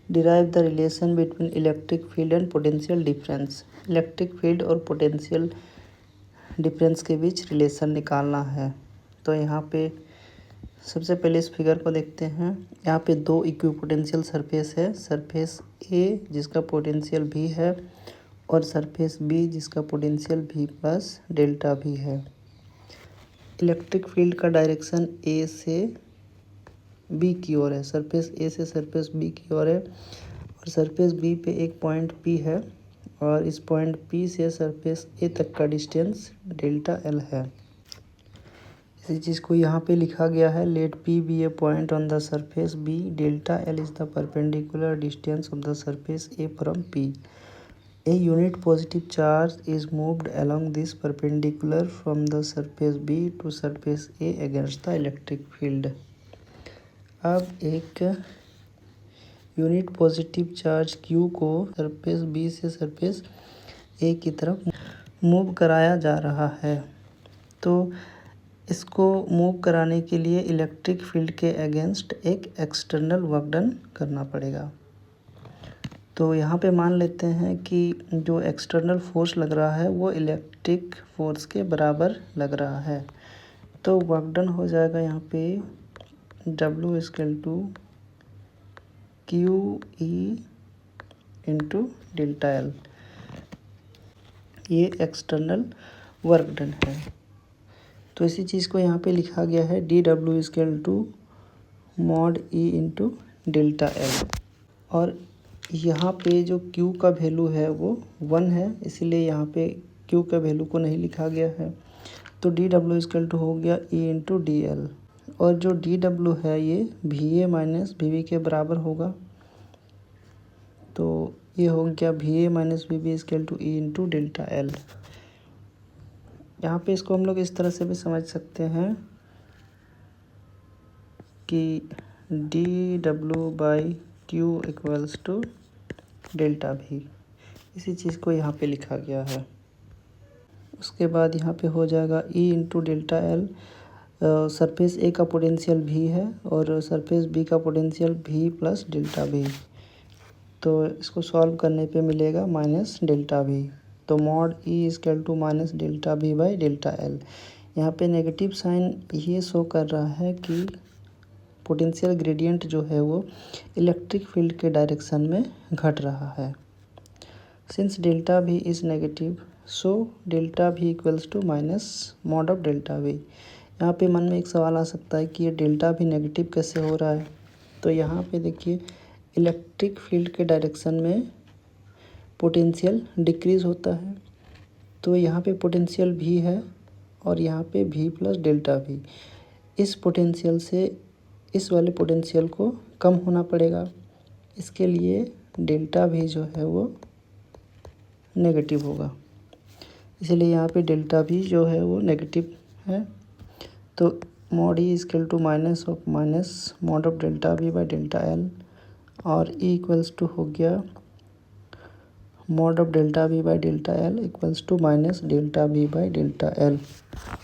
Derive the relation between electric field and potential difference. Electric field और potential difference के बीच relation निकालना है। तो यहाँ पे सबसे पहले इस फिगर को देखते हैं। यहाँ पे दो इक्विपोटेंशियल सरफेस है, सरफेस ए जिसका पोटेंशियल भी है और सरफेस बी जिसका पोटेंशियल भी प्लस डेल्टा भी है। इलेक्ट्रिक फील्ड का डायरेक्शन ए से बी की ओर है, सरफेस ए से सरफेस बी की ओर है और सरफेस बी पे एक पॉइंट पी है और इस पॉइंट पी से सरफेस ए तक का डिस्टेंस डेल्टा एल है। इसी चीज़ को यहाँ पे लिखा गया है, let P be a point on the surface B, delta L is the perpendicular distance of the surface A from P. A unit positive charge is moved along this perpendicular from the surface B to surface A against the electric field। अब एक unit positive charge Q को surface B से surface A की तरफ move कराया जा रहा है। तो इसको मूव कराने के लिए इलेक्ट्रिक फील्ड के अगेंस्ट एक एक्सटर्नल वर्क डन करना पड़ेगा। तो यहाँ पे मान लेते हैं कि जो एक्सटर्नल फोर्स लग रहा है वो इलेक्ट्रिक फोर्स के बराबर लग रहा है। तो वर्क डन हो जाएगा यहाँ पे W equal to Q E into delta L. ये एक्सटर्नल वर्क डन है। तो इसी चीज़ को यहाँ पे लिखा गया है DW equal to mod E into delta L. और यहाँ पे जो Q का वैल्यू है वो 1 है, इसीलिए यहाँ पे Q का वैल्यू को नहीं लिखा गया है। तो DW इक्वल टू हो गया E इंटू डी एल और जो DW है ये VA माइनस VB के बराबर होगा। तो ये हो गया VA minus VB equal to E into delta L. यहाँ पे इसको हम लोग इस तरह से भी समझ सकते हैं कि DW by Q equals to delta V. इसी चीज़ को यहाँ पे लिखा गया है। उसके बाद यहाँ पे हो जाएगा E into delta L. Surface A का पोटेंशियल भी है और सरफेस बी का पोटेंशियल भी प्लस डेल्टा भी। तो इसको सॉल्व करने पे मिलेगा माइनस डेल्टा भी। तो mod E equal to minus delta V by delta L. यहाँ पे नेगेटिव साइन ये शो कर रहा है कि पोटेंशियल ग्रेडियंट जो है वो इलेक्ट्रिक फील्ड के डायरेक्शन में घट रहा है। Since delta V is negative so delta V equals to minus mod of delta V. यहाँ पे मन में एक सवाल आ सकता है कि ये डेल्टा भी नेगेटिव कैसे हो रहा है। तो यहाँ पे देखिए इलेक्ट्रिक फील्ड के डायरेक्शन में पोटेंशियल डिक्रीज़ होता है। तो यहाँ पे पोटेंशियल भी है और यहाँ पे भी प्लस डेल्टा भी। इस पोटेंशियल से इस वाले पोटेंशियल को कम होना पड़ेगा। इसके लिए डेल्टा भी जो है वो नेगेटिव होगा, इसलिए यहाँ पे डेल्टा भी जो है वो नेगेटिव है। तो mod E equal to minus of minus mod of delta V by delta L और ई इक्वल्स टू हो गया mod of delta V by delta L equals to minus delta V by delta L.